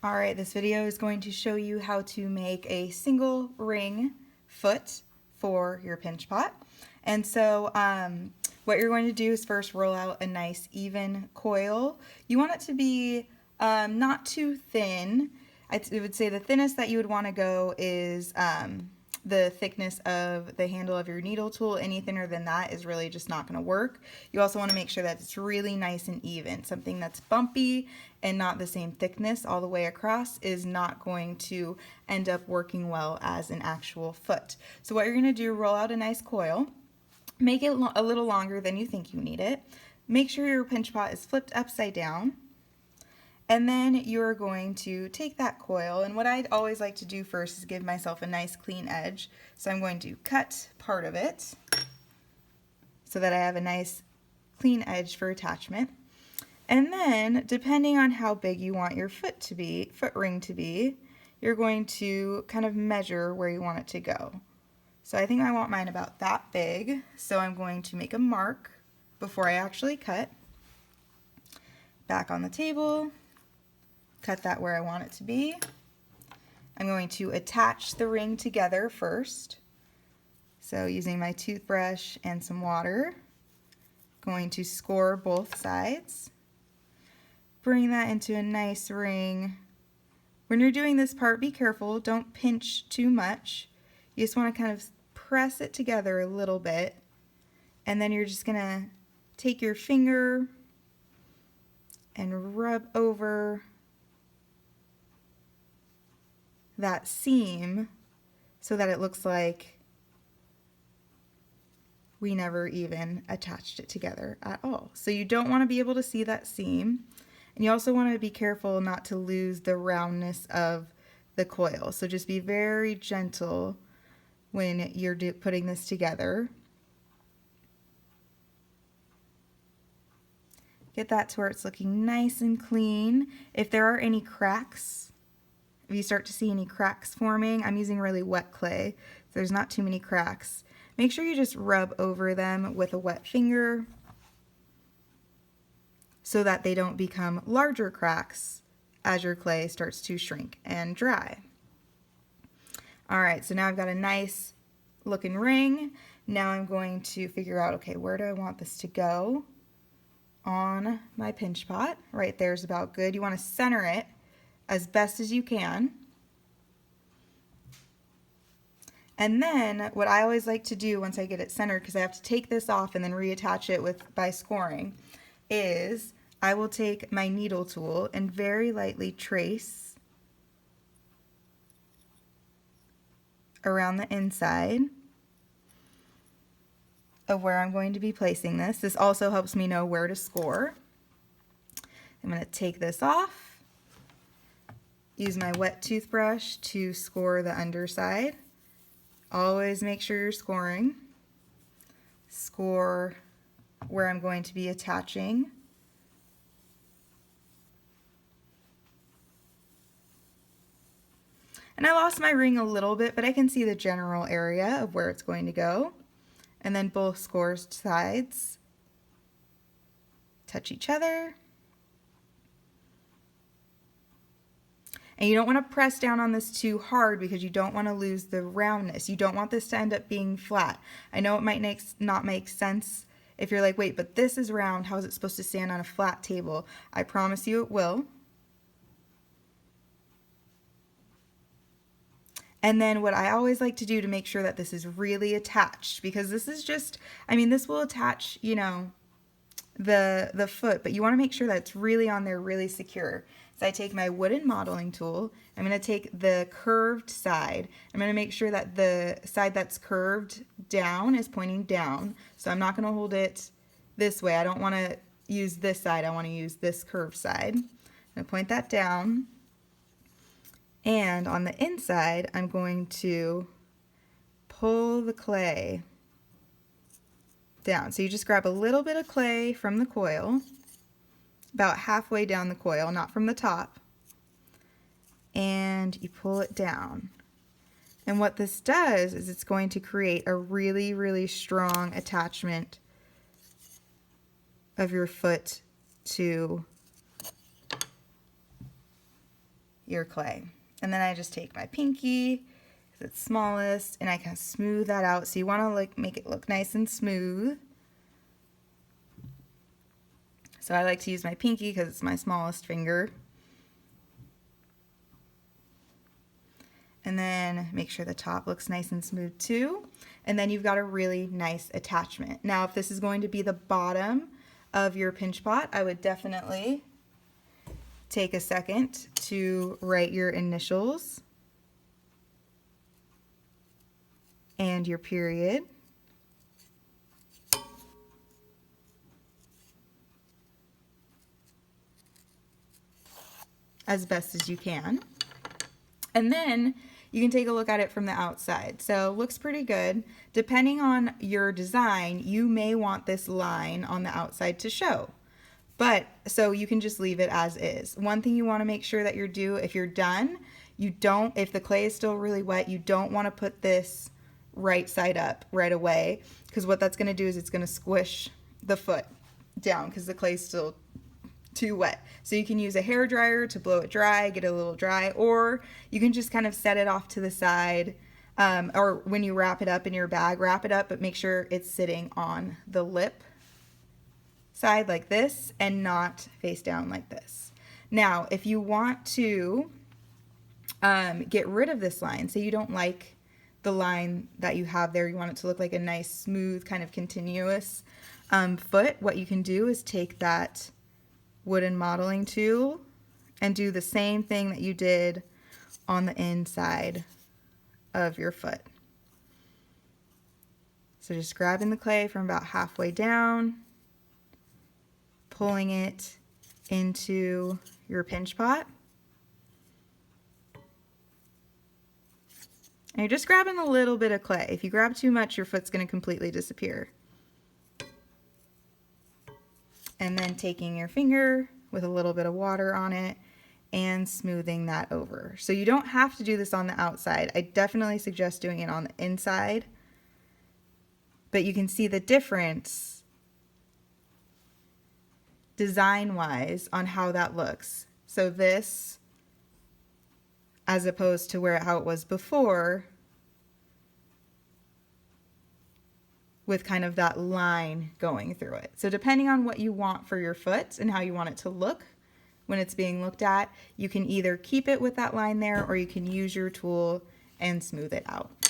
Alright, this video is going to show you how to make a single ring foot for your pinch pot. And so what you're going to do is first roll out a nice even coil. You want it to be not too thin. I would say the thinnest that you would want to go is the thickness of the handle of your needle tool. Any thinner than that is really just not going to work. You also want to make sure that it's really nice and even. Something that's bumpy and not the same thickness all the way across is not going to end up working well as an actual foot. So what you're going to do, roll out a nice coil, make it a little longer than you think you need it. Make sure your pinch pot is flipped upside down. And then you're going to take that coil, and what I'd always like to do first is give myself a nice clean edge. So I'm going to cut part of it so that I have a nice clean edge for attachment. And then, depending on how big you want your foot ring to be, you're going to kind of measure where you want it to go. So I think I want mine about that big, so I'm going to make a mark before I actually cut. Back on the table. Cut that where I want it to be. I'm going to attach the ring together first. So using my toothbrush and some water, going to score both sides. Bring that into a nice ring. When you're doing this part, be careful, don't pinch too much. You just want to kind of press it together a little bit, and then you're just gonna take your finger and rub over that seam so that it looks like we never even attached it together at all. So you don't want to be able to see that seam, and you also want to be careful not to lose the roundness of the coil. So just be very gentle when you're putting this together. Get that to where it's looking nice and clean. If there are any cracks, if you start to see any cracks forming, I'm using really wet clay, so there's not too many cracks. Make sure you just rub over them with a wet finger so that they don't become larger cracks as your clay starts to shrink and dry. Alright, so now I've got a nice looking ring. Now I'm going to figure out, okay, where do I want this to go on my pinch pot? Right there is about good. You want to center it as best as you can. And then what I always like to do once I get it centered, because I have to take this off and then reattach it by scoring, is I will take my needle tool and very lightly trace around the inside of where I'm going to be placing this. This also helps me know where to score. I'm going to take this off. Use my wet toothbrush to score the underside. Always make sure you're scoring. Score where I'm going to be attaching. And I lost my ring a little bit, but I can see the general area of where it's going to go. And then both scored sides touch each other. And you don't want to press down on this too hard because you don't want to lose the roundness. You don't want this to end up being flat. I know it might not make sense if you're like, wait, but this is round. How is it supposed to stand on a flat table? I promise you it will. And then what I always like to do to make sure that this is really attached, because this is just, I mean, this will attach, you know, the foot, but you want to make sure that it's really on there, really secure. So I take my wooden modeling tool, I'm going to take the curved side, I'm going to make sure that the side that's curved down is pointing down, so I'm not going to hold it this way. I don't want to use this side, I want to use this curved side. I'm going to point that down, and on the inside I'm going to pull the clay down. So you just grab a little bit of clay from the coil, about halfway down the coil, not from the top, and you pull it down. And what this does is it's going to create a really, really strong attachment of your foot to your clay. And then I just take my pinky, because it's smallest, and I can smooth that out. So you want to like make it look nice and smooth. So I like to use my pinky because it's my smallest finger. And then make sure the top looks nice and smooth too. And then you've got a really nice attachment. Now, if this is going to be the bottom of your pinch pot, I would definitely take a second to write your initials and your period. As best as you can. And then you can take a look at it from the outside. So it looks pretty good. Depending on your design, you may want this line on the outside to show. But so you can just leave it as is. One thing you want to make sure that if you're done, if the clay is still really wet, you don't want to put this right side up right away, because what that's going to do is it's going to squish the foot down because the clay is still too wet. So you can use a hair dryer to blow it dry, get it a little dry, or you can just kind of set it off to the side, or when you wrap it up in your bag, wrap it up, but make sure it's sitting on the lip side like this and not face down like this. Now, if you want to get rid of this line, say you don't like the line that you have there, you want it to look like a nice, smooth, kind of continuous foot, what you can do is take that wooden modeling tool and do the same thing that you did on the inside of your foot. So just grabbing the clay from about halfway down, pulling it into your pinch pot. And you're just grabbing a little bit of clay. If you grab too much, your foot's going to completely disappear. And then taking your finger with a little bit of water on it and smoothing that over. So you don't have to do this on the outside. I definitely suggest doing it on the inside. But you can see the difference design-wise on how that looks. So this, as opposed to how it was before, with kind of that line going through it. So depending on what you want for your foot and how you want it to look when it's being looked at, you can either keep it with that line there or you can use your tool and smooth it out.